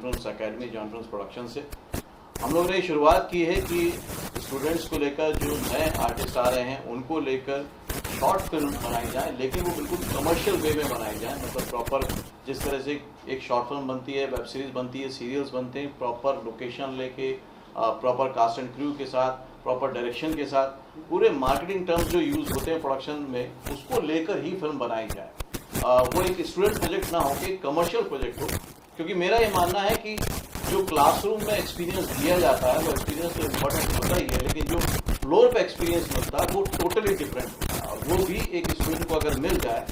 Films academy, John films production से। हम लोग ने शुरुआत की है कि स्टूडेंट्स को लेकर, जो नए आर्टिस्ट आ रहे हैं उनको लेकर शॉर्ट फिल्म बनाई जाए, लेकिन वो बिल्कुल कमर्शियल वे में बनाई जाए। मतलब प्रॉपर जिस तरह से एक शॉर्ट फिल्म बनती है, वेब सीरीज बनती है, सीरियल्स बनते हैं, प्रॉपर लोकेशन लेके, प्रॉपर कास्ट एंड क्रू के साथ, प्रॉपर डायरेक्शन के साथ, पूरे मार्केटिंग टर्म्स जो यूज़ होते हैं प्रोडक्शन में, उसको लेकर ही फिल्म बनाई जाए। वो एक स्टूडेंट प्रोजेक्ट ना हो कि कमर्शियल प्रोजेक्ट हो। क्योंकि मेरा ये मानना है कि जो क्लासरूम में एक्सपीरियंस दिया जाता है वो एक्सपीरियंस तो इम्पोर्टेंट होता ही है, लेकिन जो फ्लोर पे एक्सपीरियंस मिलता है वो टोटली डिफरेंट होता है। और वो भी एक स्टूडेंट को अगर मिल जाए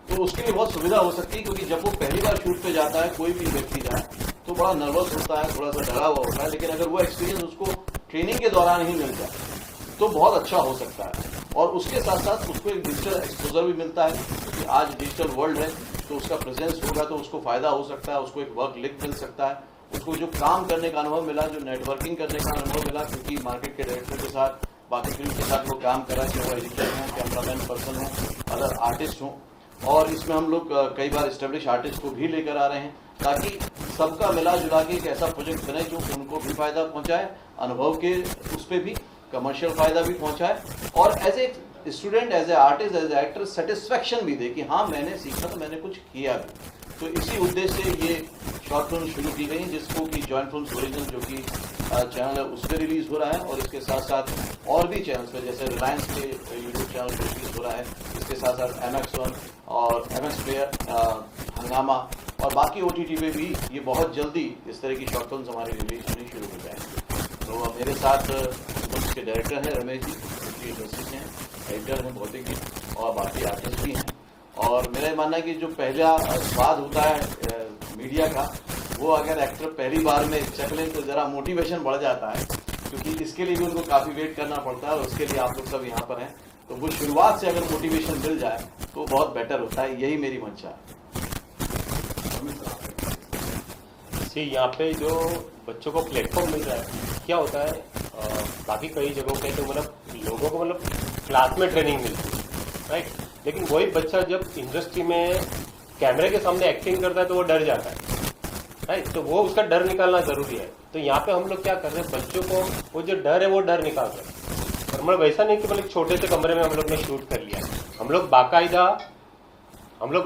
तो उसके लिए बहुत सुविधा हो सकती है। क्योंकि जब वो पहली बार शूट पे जाता है, कोई भी व्यक्ति जाए तो बड़ा नर्वस होता है, थोड़ा सा डरा हुआ होता है, लेकिन अगर वो एक्सपीरियंस उसको ट्रेनिंग के दौरान ही मिल जाए तो बहुत अच्छा हो सकता है। और उसके साथ साथ उसको एक डिजिटल एक्सपोजर भी मिलता है, क्योंकि आज डिजिटल वर्ल्ड है तो उसका प्रेजेंस होगा तो उसको फायदा हो सकता है, उसको एक वर्क लिंक मिल सकता है, उसको जो काम करने का अनुभव मिला, जो नेटवर्किंग करने का अनुभव मिला, क्योंकि मार्केट के डायरेक्टर के साथ, बाकी फिल्म के साथ वो काम करा, चाहे वो एडिटर हों, कैमरामैन पर्सन हों, अदर आर्टिस्ट हों। और इसमें हम लोग कई बार एस्टेब्लिश आर्टिस्ट को भी लेकर आ रहे हैं, ताकि सबका मिला जुला के एक ऐसा प्रोजेक्ट बने जो उनको भी फायदा पहुंचाए, अनुभव के उस पर भी कमर्शियल फायदा भी पहुंचाए, और as a student, as a artist, as a actor satisfaction भी दे कि हाँ मैंने सीखा तो मैंने कुछ किया भी। तो इसी उद्देश्य से ये शॉर्ट फिल्म शुरू की गई, जिसको कि जॉइंट फिल्म्स ओरिजिनल जो कि चैनल है उस पर रिलीज हो रहा है, और इसके साथ साथ और भी चैनल्स पे, जैसे रिलायंस के यूट्यूब चैनल पर रिलीज हो रहा है, इसके साथ साथ MX1 और MX प्लेयर, हंगामा और बाकी OTT पे भी ये बहुत जल्दी इस तरह की शॉर्ट फिल्म हमारी रिलीज होनी शुरू हो जाएंगे। तो मेरे साथ उसके डायरेक्टर हैं रमेश जी, उनकी इंडस्ट्री से हैं, एडिटर हैं भौतिक जी, और बाकी आर्टिस्ट भी हैं। और मेरा ये मानना है कि जो पहला स्वाद होता है मीडिया का, वो अगर एक्टर पहली बार में चख लें तो ज़रा मोटिवेशन बढ़ जाता है, क्योंकि इसके लिए भी उनको काफ़ी वेट करना पड़ता है, और उसके लिए आप लोग सब यहाँ पर हैं। तो वो शुरुआत से अगर मोटिवेशन मिल जाए तो बहुत बेटर होता है, यही मेरी मंशा है। यहाँ पे जो बच्चों को प्लेटफॉर्म मिल रहा है, क्या होता है बाकी कई जगहों पे तो मतलब लोगों को मतलब क्लास में ट्रेनिंग मिलती है, राइट, लेकिन वही बच्चा जब इंडस्ट्री में कैमरे के सामने एक्टिंग करता है तो वो डर जाता है, राइट, तो वो उसका डर निकालना जरूरी है। तो यहाँ पे हम लोग क्या कर रहे हैं, बच्चों को वो जो डर है वो डर निकाल रहे हैं। और मतलब वैसा नहीं कि मतलब छोटे से कमरे में हम लोग ने शूट कर लिया, हम लोग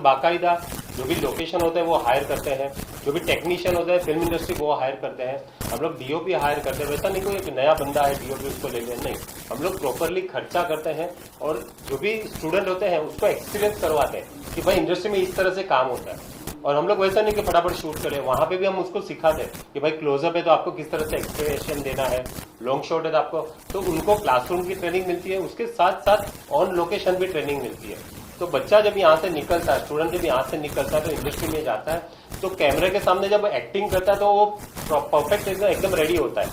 बाकायदा जो भी लोकेशन होते हैं वो हायर करते हैं, जो भी टेक्नीशियन होते हैं फिल्म इंडस्ट्री वो हायर करते हैं, हम लोग DOP हायर करते हैं। वैसा नहीं कोई एक नया बंदा है DOP उसको ले लें, नहीं, हम लोग प्रॉपरली खर्चा करते हैं, और जो भी स्टूडेंट होते हैं उसको एक्सपीरियंस करवाते हैं कि भाई इंडस्ट्री में इस तरह से काम होता है। और हम लोग वैसा नहीं कि फटाफट शूट करें, वहाँ पे भी हम उसको सिखाते हैं कि भाई क्लोजअप है तो आपको किस तरह से एक्सप्रेशन देना है, लॉन्ग शॉट है तो आपको, तो उनको क्लासरूम की ट्रेनिंग मिलती है, उसके साथ साथ ऑन लोकेशन भी ट्रेनिंग मिलती है। तो बच्चा जब यहाँ से निकलता है, स्टूडेंट जब यहाँ से निकलता है तो इंडस्ट्री में जाता है, तो कैमरे के सामने जब एक्टिंग करता है तो वो परफेक्ट एकदम रेडी होता है,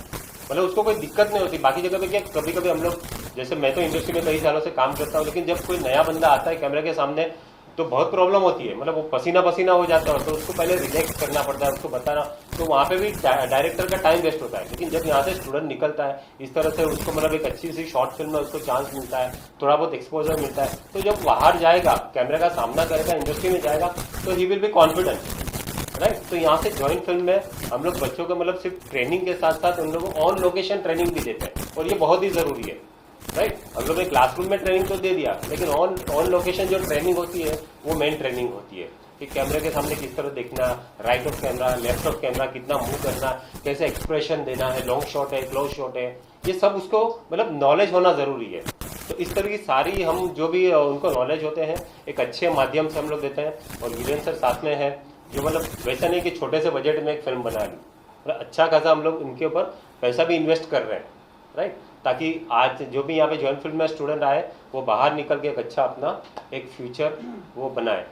मतलब उसको कोई दिक्कत नहीं होती। बाकी जगह पे क्या कभी कभी हम लोग, जैसे मैं तो इंडस्ट्री में कई सालों से काम करता हूँ, लेकिन जब कोई नया बंदा आता है कैमरे के सामने तो बहुत प्रॉब्लम होती है, मतलब वो पसीना पसीना हो जाता है, तो उसको पहले रिलैक्स करना पड़ता है, उसको बताना, तो वहाँ पे भी डायरेक्टर का टाइम वेस्ट होता है। लेकिन जब यहाँ से स्टूडेंट निकलता है इस तरह से, उसको मतलब एक अच्छी सी शॉर्ट फिल्म में उसको चांस मिलता है, थोड़ा बहुत एक्सपोजर मिलता है, तो जब बाहर जाएगा, कैमरे का सामना करेगा, इंडस्ट्री में जाएगा, तो he will be confident, right. तो यहाँ से जॉइंट फिल्म में हम लोग बच्चों को मतलब सिर्फ ट्रेनिंग के साथ साथ उन लोगों को ऑन लोकेशन ट्रेनिंग भी देते हैं, और ये बहुत ही जरूरी है, राइट। हम लोग ने क्लासरूम में ट्रेनिंग तो दे दिया, लेकिन ऑन लोकेशन जो ट्रेनिंग होती है वो मेन ट्रेनिंग होती है कि कैमरे के सामने किस तरह देखना, right of camera, left of camera, कितना मूव करना, कैसे एक्सप्रेशन देना है, लॉन्ग शॉट है, क्लोज शॉट है, ये सब उसको मतलब नॉलेज होना जरूरी है। तो इस तरह की सारी हम जो भी उनको नॉलेज होते हैं एक अच्छे माध्यम से हम लोग देते हैं। और वीरेंद्र सर साथ में है, जो मतलब वैसा नहीं कि छोटे से बजट में एक फिल्म बना ली, मतलब अच्छा खासा हम लोग इनके ऊपर पैसा भी इन्वेस्ट कर रहे हैं, राइट, ताकि आज जो भी यहाँ पे जॉइंट फिल्म में स्टूडेंट आए वो बाहर निकल के एक अच्छा अपना एक फ्यूचर वो बनाए।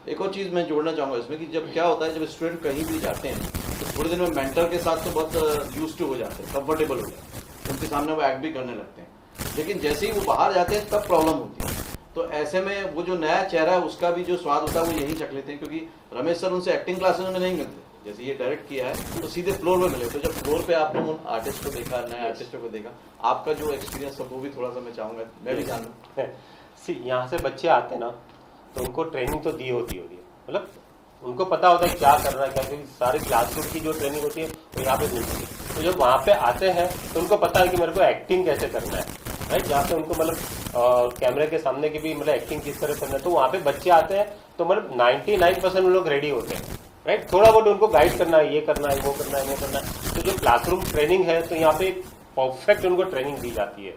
एक और चीज़ मैं जोड़ना चाहूँगा इसमें कि जब क्या होता है, जब स्टूडेंट कहीं भी जाते हैं तो थोड़े दिन में मेंटर के साथ तो बहुत यूज टू हो जाते हैं, कंफर्टेबल हो जाते हैं, उनके सामने वो एक्ट भी करने लगते हैं। लेकिन जैसे ही वो बाहर जाते हैं तब प्रॉब्लम होती है। तो ऐसे में वो जो नया चेहरा है उसका भी जो स्वाद होता है वो यही चख लेते हैं, क्योंकि रमेश सर उनसे एक्टिंग क्लासेस में नहीं मिलते, जैसे ये डायरेक्ट किया है तो सीधे फ्लोर में मिले। तो जब फ्लोर पे आपने उन आर्टिस्ट को देखा, नए आर्टिस्टों को देखा, आपका जो एक्सपीरियंस है वो भी थोड़ा सा मैं चाहूँगा मैं भी जानूँ। यहाँ से बच्चे आते ना तो उनको ट्रेनिंग तो दी होती है, मतलब उनको पता होता है क्या करना है, क्या, क्योंकि सारी क्लासरूम की जो ट्रेनिंग होती है वो यहाँ पे मिलती है। तो जब वहाँ पे आते हैं तो उनको पता है कि मेरे को एक्टिंग कैसे करना है, राइट, जहाँ पे उनको मतलब कैमरे के सामने की भी मतलब एक्टिंग किस तरह करना है। तो वहाँ पे बच्चे आते हैं तो मतलब 99% उन लोग रेडी होते हैं, राइट। थोड़ा बहुत उनको गाइड करना है, ये करना है, वो करना है, वो करना है। तो जो क्लासरूम ट्रेनिंग है तो यहाँ पे परफेक्ट उनको ट्रेनिंग दी जाती है,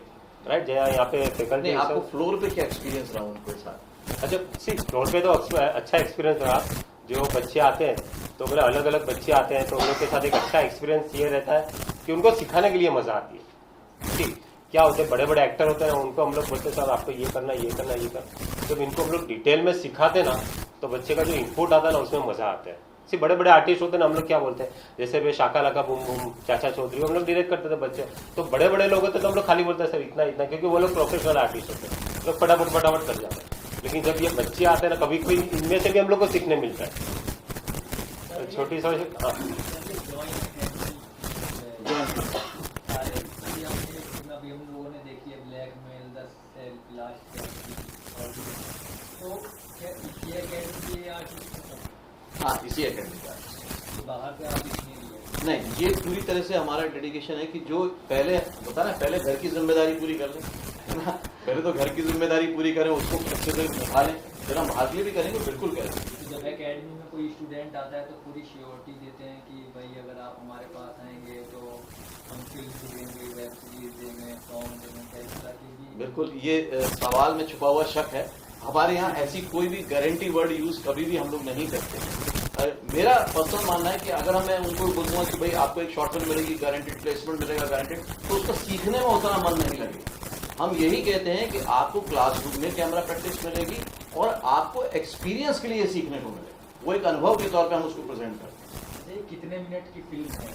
राइट। यहाँ पे फैकल्टी। आपको फ्लोर पे क्या एक्सपीरियंस रहा उनके साथ? अच्छा, सी फ्लोर पे तो अच्छा एक्सपीरियंस रहा। जो बच्चे आते हैं तो मतलब अलग अलग बच्चे आते हैं तो उन लोग के साथ एक अच्छा एक्सपीरियंस ये रहता है कि उनको सिखाने के लिए मजा आती है। ठीक, क्या होते हैं बड़े बड़े एक्टर होते हैं, उनको हम लोग बोलते हैं सर आपको ये करना, ये करना, ये करना। जब इनको हम लोग डिटेल में सिखाते ना तो बच्चे का जो इनपुट आता है ना उसमें मजा आता है। सी बड़े बड़े आर्टिस्ट होते हैं ना, हम लोग क्या बोलते हैं, जैसे वे शाका लाका बूम बूम, चाचा चौधरी, हम लोग डायरेक्ट करते थे बच्चे। तो बड़े बड़े लोग होते तो हम लोग खाली बोलते हैं सर इतना इतना, क्योंकि वो लोग प्रोफेशनल आर्टिस्ट होते हैं, लोग फटाफट फटाफट कर जाते हैं। लेकिन जब ये बच्चे आते हैं ना, कभी कोई इनमें से भी हम लोग को सीखने मिलता है। छोटी सा हाँ, इसी एकेडमी का बाहर से आप नहीं, ये पूरी तरह से हमारा डेडिकेशन है कि जो पहले होता ना, पहले घर की जिम्मेदारी पूरी कर लें, है ना। पहले तो घर की जिम्मेदारी पूरी करें, उसको अच्छे से निभा लें, फिर हम बाहर के लिए भी करेंगे, बिल्कुल करेंगे। जब एकेडमी में कोई स्टूडेंट आता है तो पूरी श्योरिटी देते हैं कि भाई अगर आप हमारे पास आएंगे तो हम फिल्म देंगे, वेब सीरीज देंगे, सॉन्ग देंगे, इस तरह की। बिल्कुल, ये सवाल में छुपा हुआ शक है। हमारे यहाँ ऐसी कोई भी गारंटी वर्ड यूज कभी भी हम लोग नहीं करते। मेरा पर्सनल मानना है कि अगर मैं उनको बोलूंगा कि भाई आपको एक शॉर्ट फिल्म मिलेगी, गारंटेड प्लेसमेंट मिलेगा गारंटेड, तो उसको सीखने में उतना मन नहीं लगेगा। हम यही कहते हैं कि आपको क्लासरूम में कैमरा प्रैक्टिस मिलेगी और आपको एक्सपीरियंस के लिए सीखने को मिलेगा, वो एक अनुभव के तौर पर हम उसको प्रेजेंट करते हैं। कितने मिनट की फिल्म है?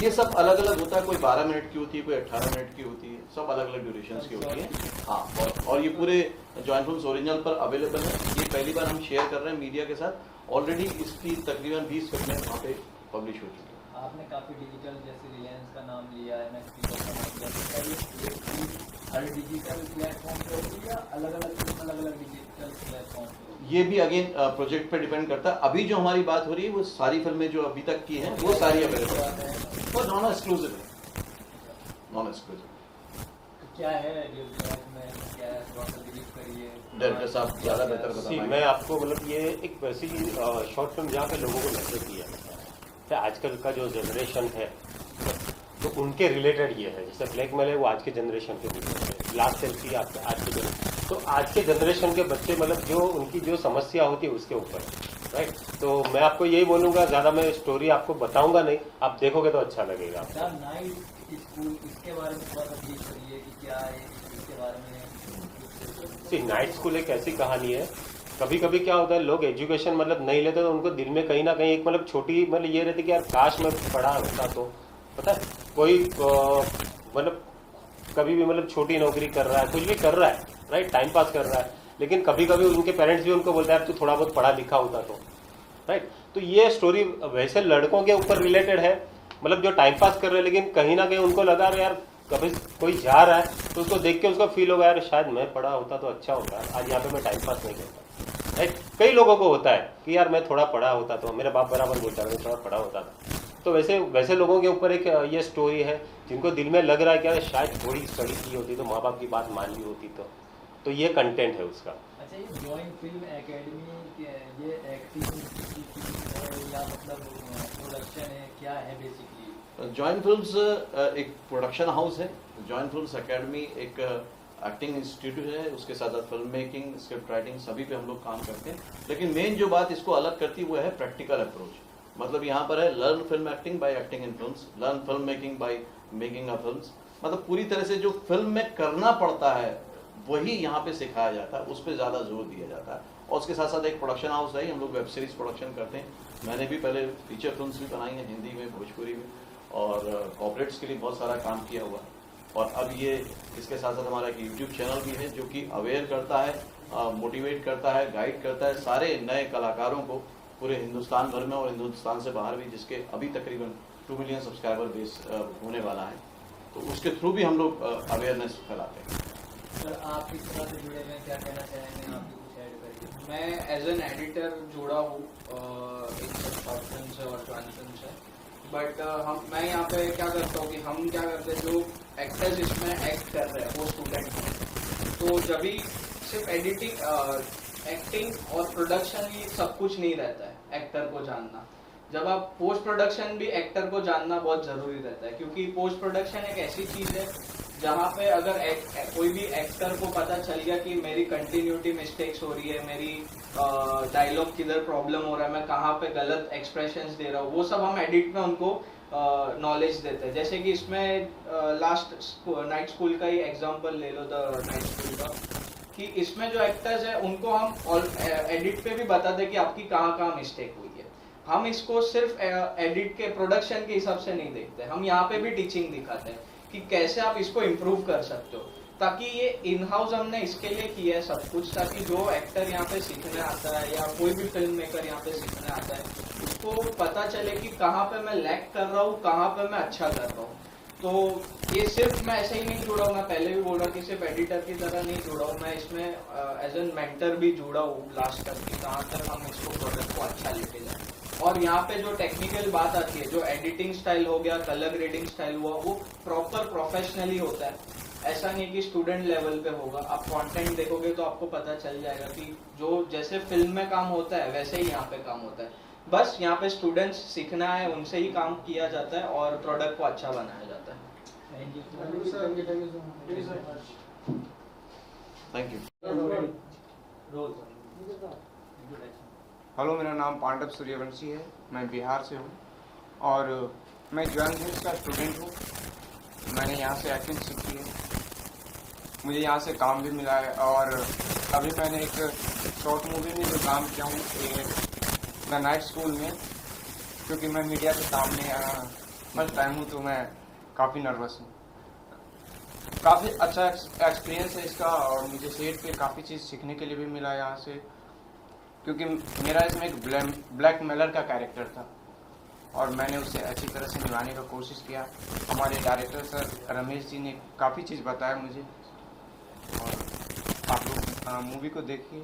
ये सब अलग अलग होता है, कोई 12 मिनट की होती है, कोई 18 मिनट की होती है, सब अलग अलग ड्यूरेशन की होती है। हाँ, और ये पूरे जॉइंट फिल्म्स ओरिजिनल पर अवेलेबल है। ये पहली बार हम शेयर कर रहे हैं मीडिया के साथ। ऑलरेडी इसकी तकरीबन 20 फिल्में वहाँ पे पब्लिश हो चुकी है। आपने काफी डिजिटल, जैसे रिलायंस का नाम लिया, NXT का नाम लिया, हर डिजिटल प्लेटफॉर्म पे होगी या अलग अलग डिजिटल प्लेटफॉर्म पे? ये भी अगेन प्रोजेक्ट पे डिपेंड करता है। अभी जो हमारी बात हो रही है वो सारी फिल्में जो अभी तक की हैं वो सारी अवेलेबल है, वो नॉन एक्सक्लूसिव है, नॉन एक्सक्लूसिव। क्या है में क्या है, थोड़ा सा डिलीट करिए, डायरेक्टर साहब ज्यादा बेहतर बताएंगे। मैं आपको मतलब ये एक वैसी शॉर्ट फिल्म जहाँ पे लोगों को नजर दिया है, आजकल का जो जनरेशन है तो उनके रिलेटेड ये है। जैसे ब्लैकमेल है वो आज के जनरेशन के रिलेटेड, लास्ट सेल्फी आज के जनरेशन, तो आज के जनरेशन के बच्चे मतलब जो उनकी जो समस्या होती है उसके ऊपर, राइट। तो मैं आपको यही बोलूँगा, ज़्यादा मैं स्टोरी आपको बताऊंगा नहीं, आप देखोगे तो अच्छा लगेगा। नाइट स्कूल, इसके बारे में थोड़ा सा ब्रीफ करिए कि क्या है इसके बारे में। नाइट स्कूल एक ऐसी कहानी है, कभी कभी क्या होता है लोग एजुकेशन मतलब नहीं लेते तो उनको दिल में कहीं ना कहीं एक मतलब छोटी मतलब ये रहती कि यार काश में पढ़ा होता। तो पता है कोई मतलब कभी भी मतलब छोटी नौकरी कर रहा है, कुछ भी कर रहा है, राइट, टाइम पास कर रहा है, लेकिन कभी कभी उनके पेरेंट्स भी उनको बोलते हैं तू थोड़ा बहुत पढ़ा लिखा होता तो, राइट। तो ये स्टोरी वैसे लड़कों के ऊपर रिलेटेड है, मतलब जो टाइम पास कर रहे हैं लेकिन कहीं ना कहीं उनको लगा यार कभी कोई जा रहा है तो उसको देख के उसका फील होगा यार शायद मैं पढ़ा होता तो अच्छा होता, आज यहाँ पे मैं टाइम पास नहीं करता, राइट। कई लोगों को होता है कि यार मैं थोड़ा पढ़ा होता तो, मेरे बाप बराबर बोलता मैं थोड़ा पढ़ा होता था। तो वैसे लोगों के ऊपर एक ये स्टोरी है जिनको दिल में लग रहा है कि यार शायद थोड़ी स्टडी की होती तो, माँ बाप की बात मान ली होती तो ये कंटेंट है उसका। अच्छा, ये जॉइंट फिल्म एकेडमी ये एक्टिंग या मतलब प्रोडक्शन है, क्या है बेसिकली? जॉइंट फिल्म्स एक प्रोडक्शन हाउस है। जॉइंट फिल्म्स एकेडमी एक एक्टिंग इंस्टीट्यूट है, उसके साथ साथ फिल्म मेकिंग, स्क्रिप्ट राइटिंग सभी पे हम लोग काम करते हैं। लेकिन मेन जो बात इसको अलग करती है वो है प्रैक्टिकल अप्रोच। मतलब यहाँ पर है learn film acting by acting in films, learn film making by making a films. मतलब पूरी तरह से जो फिल्म में करना पड़ता है वही यहाँ पे सिखाया जाता है, उस पर ज़्यादा जोर दिया जाता है। और उसके साथ साथ एक प्रोडक्शन हाउस है, हम लोग वेब सीरीज प्रोडक्शन करते हैं। मैंने भी पहले फीचर फिल्म्स भी बनाई हैं हिंदी में, भोजपुरी में, और कॉर्पोरेट्स के लिए बहुत सारा काम किया हुआ। और अब ये इसके साथ साथ हमारा एक यूट्यूब चैनल भी है जो कि अवेयर करता है, मोटिवेट करता है, गाइड करता है सारे नए कलाकारों को पूरे हिंदुस्तान भर में और हिंदुस्तान से बाहर भी, जिसके अभी तकरीबन 2 मिलियन सब्सक्राइबर बेस होने वाला है। तो उसके थ्रू भी हम लोग अवेयरनेस फैलाते हैं। सर आप किस तरह से जुड़े हुए हैं, क्या कहना चाहेंगे, आप भी कुछ ऐड करिए। मैं एज एन एडिटर जुड़ा हूँ एक शॉर्ट फिल्म से और जॉइंट फिल्म से, बट मैं यहाँ पे क्या करता हूँ कि हम क्या करते हैं, जो एक्टर्स इसमें एक्ट कर रहे हैं वो स्टूडेंट हैं, तो जब भी सिर्फ एक्टिंग और प्रोडक्शन ही सब कुछ नहीं रहता है एक्टर को जानना। जब आप पोस्ट प्रोडक्शन भी एक्टर को जानना बहुत जरूरी रहता है, क्योंकि पोस्ट प्रोडक्शन एक ऐसी चीज है जहाँ पे अगर कोई भी एक्टर को पता चल गया कि मेरी कंटिन्यूटी मिस्टेक्स हो रही है, मेरी डायलॉग किधर प्रॉब्लम हो रहा है, मैं कहाँ पे गलत एक्सप्रेशंस दे रहा हूँ, वो सब हम एडिट में उनको नॉलेज देते हैं। जैसे कि इसमें लास्ट नाइट स्कूल का ही एग्जांपल ले लो, द नाइट स्कूल का, कि इसमें जो एक्टर्स है उनको हम एडिट पे भी बताते हैं कि आपकी कहाँ कहाँ मिस्टेक हुई है। हम इसको सिर्फ एडिट के प्रोडक्शन के हिसाब से नहीं देखते, हम यहाँ पे भी टीचिंग दिखाते हैं कि कैसे आप इसको इम्प्रूव कर सकते हो, ताकि ये इन हाउस हमने इसके लिए किया है सब कुछ, ताकि जो एक्टर यहाँ पे सीखने आता है या कोई भी फिल्म मेकर यहाँ पे सीखने आता है उसको पता चले कि कहाँ पे मैं लैग कर रहा हूँ, कहाँ पे मैं अच्छा कर रहा हूँ। तो ये सिर्फ मैं ऐसे ही नहीं जुड़ा हूँ, मैं पहले भी बोला कि सिर्फ एडिटर की तरह नहीं जुड़ा हूँ, मैं इसमें एज एन मेंटर भी जुड़ा हूँ लास्ट तक, कि कहाँ तक हम इसको प्रोडक्ट को अच्छा लेके जाए। और यहाँ पे जो टेक्निकल बात आती है, जो एडिटिंग स्टाइल हो गया, कलर ग्रेडिंग स्टाइल हुआ, वो प्रॉपर प्रोफेशनली होता है, ऐसा नहीं कि स्टूडेंट लेवल पे होगा। आप कंटेंट देखोगे तो आपको पता चल जाएगा कि जो जैसे फिल्म में काम होता है वैसे ही यहाँ पे काम होता है, बस यहाँ पे स्टूडेंट्स सीखना है, उनसे ही काम किया जाता है और प्रोडक्ट को अच्छा बनाया जाता है। Thank you. हेलो, मेरा नाम पांडव सूर्यवंशी है, मैं बिहार से हूँ और मैं ज्वाइन हिल्स का स्टूडेंट हूँ। मैंने यहाँ से एक्टिंग सीखी है, मुझे यहाँ से काम भी मिला है और अभी मैंने एक शॉर्ट मूवी में जो काम किया हूँ द नाइट स्कूल में, क्योंकि मैं मीडिया के सामने फर्स्ट टाइम हूँ तो मैं काफ़ी नर्वस हूँ। काफ़ी अच्छा एक्सपीरियंस है इसका और मुझे सेट पे काफ़ी चीज़ सीखने के लिए भी मिला यहाँ से, क्योंकि मेरा इसमें एक ब्लैक मेलर का कैरेक्टर था और मैंने उसे अच्छी तरह से निभाने का कोशिश किया। हमारे डायरेक्टर सर रमेश जी ने काफ़ी चीज़ बताया मुझे और आप लोग मूवी को देखिए,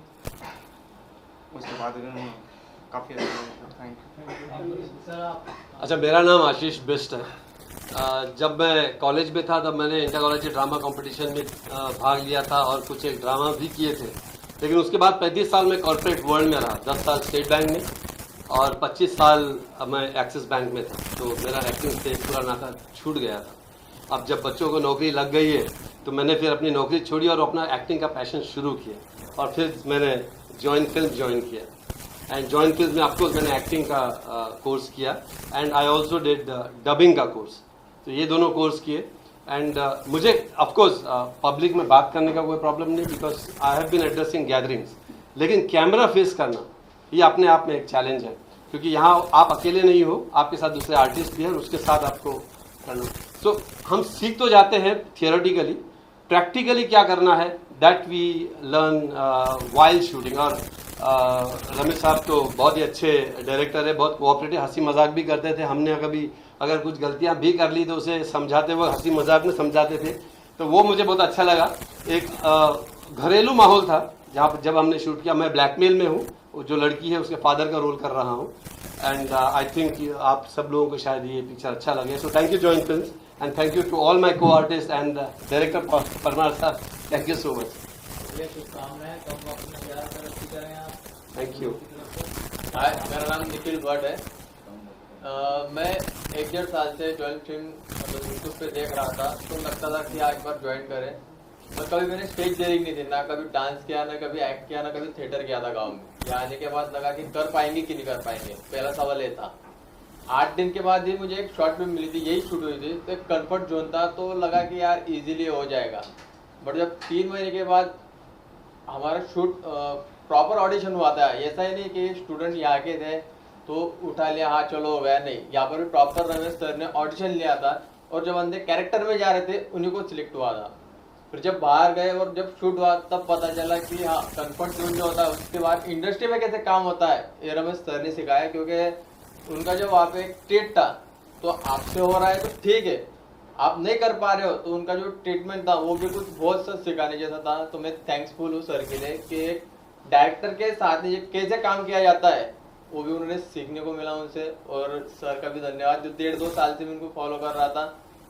उसके बाद काफ़ी अच्छा। Thank you. अच्छा, मेरा नाम आशीष बिस्ट है। जब मैं कॉलेज में था तब मैंने इंटर कॉलेज ड्रामा कंपटीशन में भाग लिया था और कुछ एक ड्रामा भी किए थे, लेकिन उसके बाद 35 साल में कॉर्पोरेट वर्ल्ड में रहा, 10 साल स्टेट बैंक में और 25 साल मैं एक्सिस बैंक में था, तो मेरा एक्टिंग से पूरा नाता छूट गया था। अब जब बच्चों को नौकरी लग गई है तो मैंने फिर अपनी नौकरी छोड़ी और अपना एक्टिंग का पैशन शुरू किया और फिर मैंने जॉइन फिल्म ज्वाइन किया एंड जॉइन फिल्म में ऑफकोर्स मैंने एक्टिंग का कोर्स किया and I also did dubbing का कोर्स। तो ये दोनों कोर्स किए एंड मुझे ऑफकोर्स पब्लिक में बात करने का कोई प्रॉब्लम नहीं, because I have been addressing gatherings, लेकिन कैमरा फेस करना ये अपने आप में एक चैलेंज है, क्योंकि यहाँ आप अकेले नहीं हो, आपके साथ दूसरे आर्टिस्ट भी हैं और उसके साथ आपको करना। तो हम सीख तो जाते हैं थियोरेटिकली, प्रैक्टिकली क्या करना है that we learn while shooting. और रमेश साहब तो बहुत ही अच्छे डायरेक्टर है, बहुत कोऑपरेटिव, हंसी मजाक भी करते थे। हमने कभी अगर कुछ गलतियां भी कर ली तो उसे समझाते हुए हंसी मजाक में समझाते थे, तो वो मुझे बहुत अच्छा लगा। एक घरेलू माहौल था जहाँ पर जब हमने शूट किया। मैं ब्लैकमेल में हूँ, जो लड़की है उसके फादर का रोल कर रहा हूँ एंड आई थिंक आप सब लोगों को शायद ये पिक्चर अच्छा लगे। So thank you join films and thank you to all my co artist and director Parmar साहब, thank you so much. Thank you. Hi, मेरा नाम निखिल भट्ट है। मैं 1-1.5 साल से ज्वाइन फिल्म मतलब यूट्यूब पे देख रहा था, तो लगता था कि एक बार ज्वाइन करें। और कभी मैंने स्टेज डेयरिंग नहीं थी, ना कभी डांस किया, ना कभी एक्ट किया, ना कभी थिएटर किया था गाँव में। यहाँ आने के बाद लगा कि कर पाएंगे कि नहीं कर पाएंगे, पहला सवाल ये था। 8 दिन के बाद ही मुझे एक शॉर्ट फिल्म मिली थी, यही शूट हुई थी, तो एक कंफर्ट जोन था, तो लगा कि यार इजीली हो जाएगा। बट जब 3 महीने के बाद हमारा शूट प्रॉपर ऑडिशन हुआ था, ऐसा ही नहीं कि स्टूडेंट यहाँ के थे तो उठा लिया, हाँ चलो हो गया, नहीं, यहाँ पर भी प्रॉपर रमेश सर ने ऑडिशन लिया था और जब बंदे कैरेक्टर में जा रहे थे उन्हीं को सिलेक्ट हुआ था। फिर जब बाहर गए और जब शूट हुआ तब पता चला कि हाँ कंफर्ट जोन जो होता है, उसके बाद इंडस्ट्री में कैसे काम होता है ये रमेश सर ने सिखाया, क्योंकि उनका जो वहाँ पे एक ट्रीट था, तो आपसे हो रहा है तो ठीक है, आप नहीं कर पा रहे हो तो उनका जो ट्रीटमेंट था वो भी कुछ बहुत सा सिखाने जैसा था। तो मैं थैंक्सफुल हूँ सर के लिए कि एक डायरेक्टर के साथ ये कैसे काम किया जाता है वो भी उन्होंने सीखने को मिला उनसे। और सर का भी धन्यवाद, जो 1.5-2 साल से मैं उनको फॉलो कर रहा था,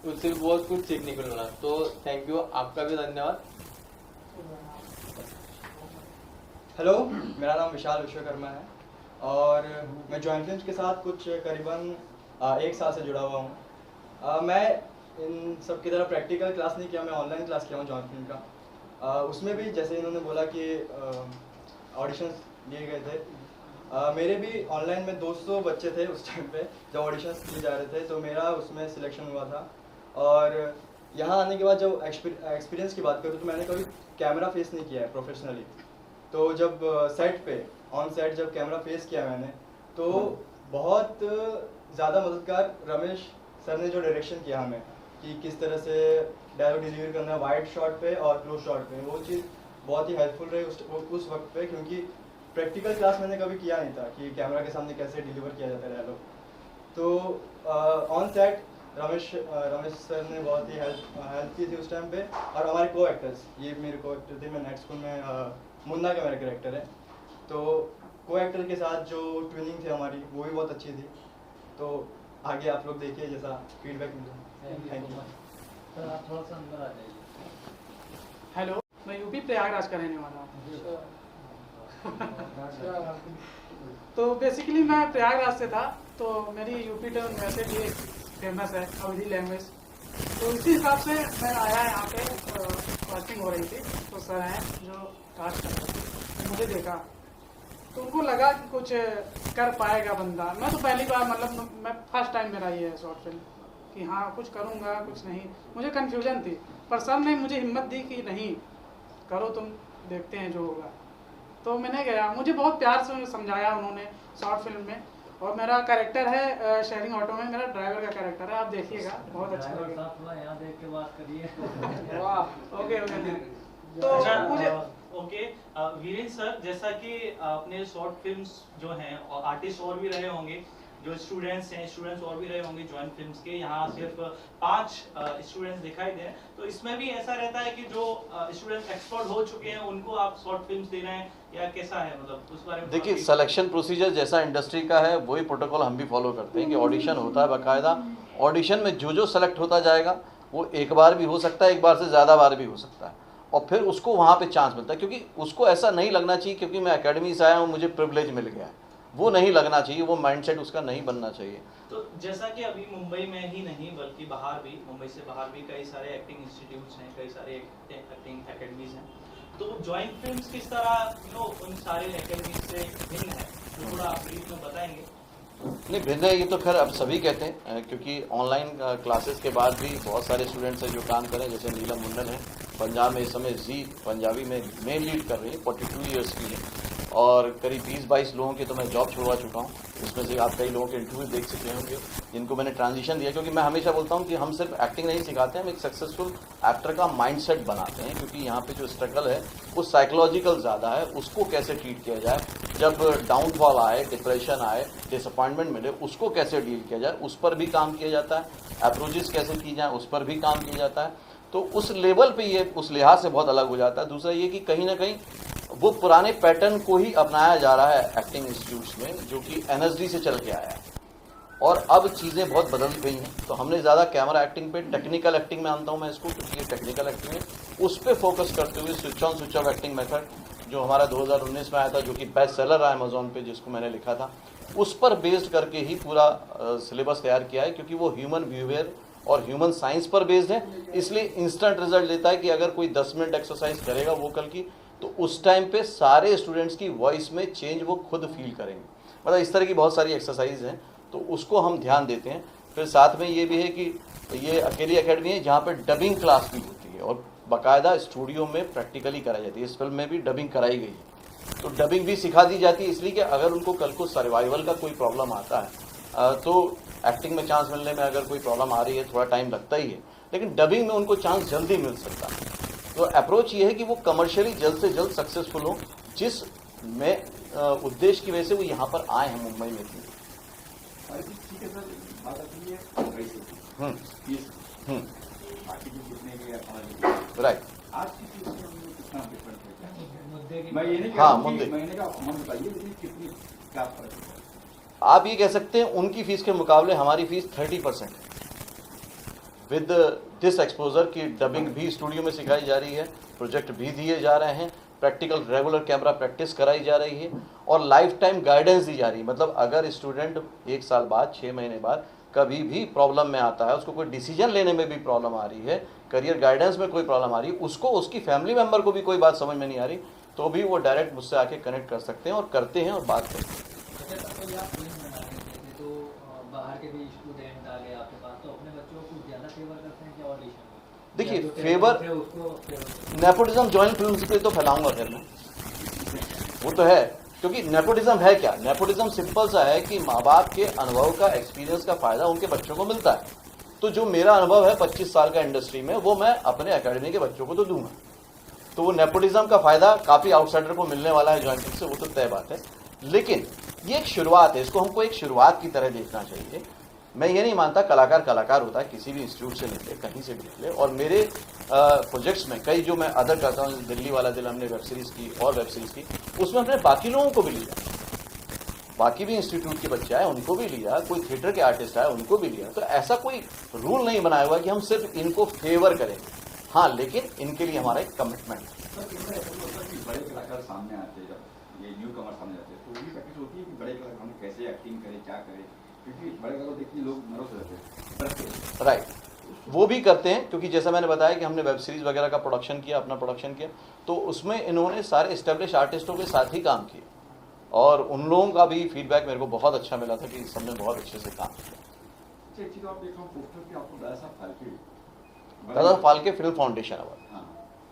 उससे भी बहुत कुछ सीखने को मिला। तो थैंक यू, आपका भी धन्यवाद। हेलो, मेरा नाम विशाल विश्वकर्मा है और मैं जॉइंट फिल्म्स के साथ कुछ करीबन 1 साल से जुड़ा हुआ हूँ। मैं इन सब की तरह प्रैक्टिकल क्लास नहीं किया, मैं ऑनलाइन क्लास किया हूँ जॉइंट फिल्म का। उसमें भी जैसे इन्होंने बोला कि ऑडिशंस लिए गए थे, मेरे भी ऑनलाइन में 200 बच्चे थे उस टाइम पे जब ऑडिशंस किए जा रहे थे, तो मेरा उसमें सिलेक्शन हुआ था। और यहाँ आने के बाद जब एक्सपीरियंस की बात करूँ तो मैंने कभी कैमरा फेस नहीं किया है प्रोफेशनली। तो जब सेट पे ऑन सेट जब कैमरा फेस किया मैंने, तो बहुत ज़्यादा मददगार रमेश सर ने जो डायरेक्शन किया हमें कि किस तरह से डायलॉग डिलीवर करना है वाइड शॉट पे और क्लोज शॉट पे, वो चीज़ बहुत ही हेल्पफुल रही उस वक्त पे, क्योंकि प्रैक्टिकल क्लास मैंने कभी किया नहीं था कि कैमरा के सामने कैसे डिलीवर किया जाता है डायलॉग। तो ऑन सेट रमेश सर ने बहुत ही हेल्प की थी उस टाइम पे। और हमारे को एक्टर्स, ये मेरे को एक्टर थे, मैं नेट स्कूल में मुन्ना का मेरा कैरेक्टर है, तो को एक्टर के साथ जो ट्रेनिंग थी हमारी वो भी बहुत अच्छी थी। तो आगे आप लोग देखिए जैसा फीडबैक मिले। थैंक यू सर, आप थोड़ा सा अंदर आ जाइए। हेलो, मैं यूपी प्रयागराज का रहने वाला हूँ। तो बेसिकली मैं प्रयागराज से था, तो मेरी यूपी टर्न वैसे भी एक फेमस है अवधी लैंग्वेज, तो इसी हिसाब से मैं आया यहाँ पे। कास्टिंग हो रही थी, तो सर हैं जो कास्ट कर रहे थे, तो मुझे देखा तो उनको लगा कि कुछ कर पाएगा बंदा। मैं तो पहली बार, मतलब मैं फर्स्ट टाइम मेरा ये है शॉर्ट फिल्म कि हाँ कुछ करूँगा कुछ नहीं, मुझे कन्फ्यूजन थी। पर सर ने मुझे हिम्मत दी कि नहीं करो तुम, देखते हैं जो होगा। तो मैंने गया, मुझे बहुत प्यार से समझाया उन्होंने शॉर्ट फिल्म में। और मेरा कैरेक्टर है शेयरिंग ऑटो में, मेरा ड्राइवर का कैरेक्टर है, आप देखिएगा बहुत अच्छा ड्राइवर लगेगा। साहब थोड़ा यहाँ देख के बात करिए। वाह, ओके ओके। तो मुझे ओके वीरेंद्र सर, जैसा कि आपने शॉर्ट फिल्म्स जो हैं और आर्टिस्ट और भी रहे होंगे, जो स्टूडेंट्स हैं स्टूडेंट्स और भी रहे होंगे जॉइंट फिल्म्स के, यहाँ सिर्फ 5 स्टूडेंट्स दिखाई दे। तो इसमें भी ऐसा रहता है कि जो स्टूडेंट्स एक्सपर्ट हो चुके हैं उनको आप शॉर्ट फिल्म्स दे रहे हैं, या कैसा है, मतलब उस बारे में? देखिए, सिलेक्शन प्रोसीजर जैसा इंडस्ट्री का है वही प्रोटोकॉल हम भी फॉलो करते हैं कि ऑडिशन होता है बाकायदा। ऑडिशन में जो सेलेक्ट होता जाएगा वो एक बार भी हो सकता है, एक बार से ज़्यादा बार भी हो सकता है, और फिर उसको वहाँ पे चांस मिलता है। क्योंकि उसको ऐसा नहीं लगना चाहिए क्योंकि मैं एकेडमी से आया हूँ मुझे प्रिविलेज मिल गया है, वो नहीं लगना चाहिए, वो माइंडसेट उसका नहीं बनना चाहिए। तो जैसा कि अभी मुंबई में ही नहीं बल्कि बाहर भी, मुंबई से बाहर भी कई सारे एक्टिंग इंस्टीट्यूट्स हैं, कई सारे एक्टिंग एकेडमीज हैं, तो जॉइंट फिल्म्स किस तरह उन सारे एकेडमीज से भिन्न है, तो थोड़ा आप ब्रीफ में बताएंगे? नहीं, भिन्न है ये तो खैर अब सभी कहते हैं, क्योंकि ऑनलाइन क्लासेस के बाद भी बहुत सारे स्टूडेंट्स हैं जो काम कर रहे हैं। जैसे नीलम मुंडन है, पंजाब में इस समय जी पंजाबी में मेन लीड कर रही है, 42 ईयर्स की है, और करीब 20-22 लोगों की तो मैं जॉब छुड़वा चुका हूँ। इसमें से आप कई लोगों के इंटरव्यू देख चुके होंगे जिनको मैंने ट्रांजिशन दिया, क्योंकि मैं हमेशा बोलता हूँ कि हम सिर्फ एक्टिंग नहीं सिखाते हैं, हम एक सक्सेसफुल एक्टर का माइंडसेट बनाते हैं। क्योंकि यहाँ पे जो स्ट्रगल है वो साइकोलॉजिकल ज़्यादा है, उसको कैसे ट्रीट किया जाए, जब डाउनफॉल आए, डिप्रेशन आए, डिसअपॉइंटमेंट मिले, उसको कैसे डील किया जाए, उस पर भी काम किया जाता है। अप्रोचेस कैसे की जाए उस पर भी काम किया जाता है। तो उस लेवल पे ये उस लिहाज से बहुत अलग हो जाता है। दूसरा ये कि कहीं ना कहीं वो पुराने पैटर्न को ही अपनाया जा रहा है एक्टिंग इंस्टीट्यूट्स में, जो कि एनएसडी से चल के आया है, और अब चीज़ें बहुत बदल गई हैं। तो हमने ज़्यादा कैमरा एक्टिंग पे, टेक्निकल एक्टिंग में आनता हूँ मैं इसको, क्योंकि ये टेक्निकल एक्टिंग है, उस पर फोकस करते हुए switch on switch off acting method जो हमारा 2019 में आया था, जो कि बेस्ट सेलर रहा अमेजोन पे, जिसको मैंने लिखा था, उस पर बेस्ड करके ही पूरा सिलेबस तैयार किया है। क्योंकि वो ह्यूमन बिहेवियर और ह्यूमन साइंस पर बेस्ड है, इसलिए इंस्टेंट रिजल्ट देता है कि अगर कोई 10 मिनट एक्सरसाइज करेगा वोकल की, तो उस टाइम पे सारे स्टूडेंट्स की वॉइस में चेंज वो खुद फील करेंगे। मतलब इस तरह की बहुत सारी एक्सरसाइज हैं, तो उसको हम ध्यान देते हैं। फिर साथ में ये भी है कि ये अकेली एकेडमी है जहाँ पे डबिंग क्लास भी होती है और बाकायदा स्टूडियो में प्रैक्टिकली कराई जाती है। इस फिल्म में भी डबिंग कराई गई है, तो डबिंग भी सिखा दी जाती है, इसलिए कि अगर उनको कल को सर्वाइवल का कोई प्रॉब्लम आता है तो एक्टिंग में चांस मिलने में अगर कोई प्रॉब्लम आ रही है थोड़ा टाइम लगता ही है, लेकिन डबिंग में उनको चांस जल्दी मिल सकता है। तो अप्रोच ये है कि वो कमर्शियली जल्द से जल्द सक्सेसफुल हो, जिस में उद्देश्य की वजह से वो यहाँ पर आए हैं मुंबई में भी। राइट। कितना डिफरेंट है क्या? मुद्दे की मैं ये नहीं कह हाँ, रहा हूँ मुद्दे। कि महीने का अमाउंट बताइए, लेकिन कितनी क्या फर्क है? आप ये कह सकते हैं उनकी फीस के मुकाबले हमारी फीस 30% है। विद दिस एक्सपोजर की डबिंग भी स्टूडियो में सिखाई जा रही है, प्रोजेक्ट भी दिए जा रहे हैं, प्रैक्टिकल रेगुलर कैमरा प्रैक्टिस कराई जा रही है और लाइफ टाइम गाइडेंस दी जा रही है। मतलब अगर स्टूडेंट 1 साल बाद 6 महीने बाद कभी भी प्रॉब्लम में आता है, उसको कोई डिसीजन लेने में भी प्रॉब्लम आ रही है, करियर गाइडेंस में कोई प्रॉब्लम आ रही है, उसको उसकी फैमिली मेम्बर को भी कोई बात समझ में नहीं आ रही, तो भी वो डायरेक्ट मुझसे आके कनेक्ट कर सकते हैं और करते हैं और बात करते हैं। कोई आप फिल्म बना रहे थे तो बाहर के भी स्टूडेंट आ गए आपके पास, तो अपने बच्चों को ज़्यादा फेवर करते हैं क्या ऑडिशन में? देखिए, या जो फेवर थे उसको फेवर नेपोटिज्म जॉइंट फिल्म पे तो फैलाऊंगा फिर मैं, वो तो है, क्योंकि नेपोटिज्म है क्या? नेपोटिज्म सिंपल सा है कि माँ बाप के अनुभव का, एक्सपीरियंस का फायदा उनके बच्चों को मिलता है। तो जो मेरा अनुभव है 25 साल का इंडस्ट्री में, वो मैं अपने एकेडमी के बच्चों को तो दूंगा। तो वो नेपोटिज्म का फायदा काफी आउटसाइडर को मिलने वाला है जॉइंट फिल्म से, वो तो तय बात है। लेकिन ये एक शुरुआत है, इसको हमको एक शुरुआत की तरह देखना चाहिए। मैं ये नहीं मानता कलाकार कलाकार होता है, किसी भी इंस्टीट्यूट से निकले, कहीं से भी निकले। और मेरे प्रोजेक्ट्स में कई जो मैं अदर करता हूँ, दिल्ली वाला दिल हमने वेब सीरीज की और वेब सीरीज की, उसमें हमने बाकी लोगों को भी लिया, बाकी भी इंस्टीट्यूट के बच्चे आए उनको भी लिया, कोई थिएटर के आर्टिस्ट आए उनको भी लिया। तो ऐसा कोई रूल नहीं बनाया हुआ कि हम सिर्फ इनको फेवर करेंगे, हाँ, लेकिन इनके लिए हमारा एक कमिटमेंट है। बड़े कलाकार सामने आते हैं, जब ये न्यू कमर सामने आते हैं, तो वही प्रैक्टिस होती है कि बड़े कलाकार हम कैसे एक्टिंग करें, क्या करें, क्योंकि बड़े कलाकार देखिए लोग नर्वस रहते हैं। राइट, वो भी करते हैं, क्योंकि जैसा मैंने बताया कि हमने वेब सीरीज वगैरह का प्रोडक्शन किया, अपना प्रोडक्शन किया, तो उसमें इन्होंने सारे एस्टेब्लिश आर्टिस्टों के साथ ही काम किया और उन लोगों का भी फीडबैक मेरे को बहुत अच्छा मिला था कि सबने बहुत अच्छे से काम किया। अच्छा, एक चीज आप देख रहा हूँ पोस्टर पे आपको दादा फाल्के फिल्म फाउंडेशन अवार्ड, हाँ,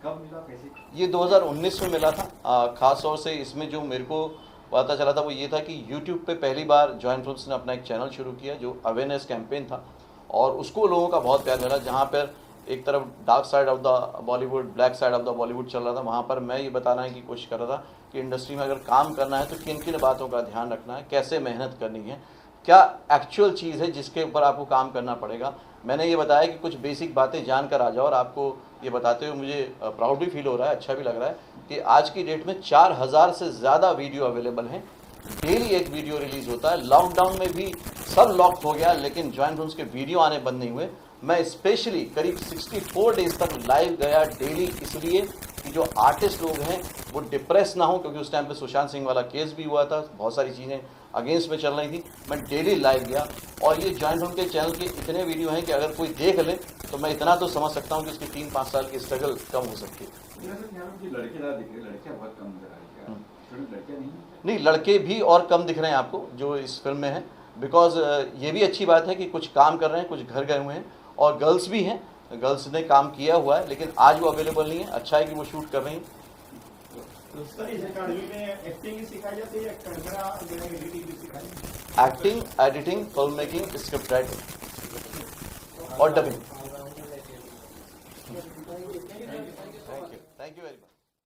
कब मिला, कैसे? ये 2019 में मिला था। खास तौर से इसमें जो मेरे को पता चला था वो ये था कि यूट्यूब पे पहली बार जॉइंट फिल्म्स ने अपना एक चैनल शुरू किया जो अवेयरनेस कैंपेन था और उसको लोगों का बहुत प्यार मिला। जहाँ पर एक तरफ dark side of the Bollywood, black side of the Bollywood चल रहा था, वहाँ पर मैं ये बताने की कोशिश कर रहा था कि इंडस्ट्री में अगर काम करना है तो किन किन बातों का ध्यान रखना है, कैसे मेहनत करनी है, क्या एक्चुअल चीज़ है जिसके ऊपर आपको काम करना पड़ेगा। मैंने ये बताया कि कुछ बेसिक बातें जानकर आ जाओ और आपको ये बताते हुए मुझे प्राउड भी फील हो रहा है, अच्छा भी लग रहा है कि आज की डेट में 4000 से ज़्यादा वीडियो अवेलेबल हैं। डेली एक वीडियो रिलीज़ होता है। लॉकडाउन में भी सब लॉक हो गया लेकिन जॉइंट फिल्म्स के वीडियो आने बंद नहीं हुए। मैं स्पेशली करीब 64 डेज तक लाइव गया डेली, इसलिए कि जो आर्टिस्ट लोग हैं वो डिप्रेस ना हो, क्योंकि उस टाइम पे सुशांत सिंह वाला केस भी हुआ था, बहुत सारी चीज़ें अगेंस्ट में चल रही थी। मैं डेली लाइव गया और ये जॉइंट फिल्म के चैनल के इतने वीडियो हैं कि अगर कोई देख ले तो मैं इतना तो समझ सकता हूँ कि उसकी 3-5 साल की स्ट्रगल कम हो सकती है। लड़के ज़्यादा दिख रहे, लड़कियाँ बहुत कम नजर आ रही है, लड़कियाँ नहीं, लड़के भी और कम दिख रहे हैं आपको जो इस फिल्म में है, बिकॉज ये भी अच्छी बात है कि कुछ काम कर रहे हैं, कुछ घर गए हुए हैं और गर्ल्स भी हैं, गर्ल्स ने काम किया हुआ है लेकिन आज वो अवेलेबल नहीं है। अच्छा है कि वो शूट कर रही हैं। Acting, editing, film making, script writing और dubbing. Thank you very much.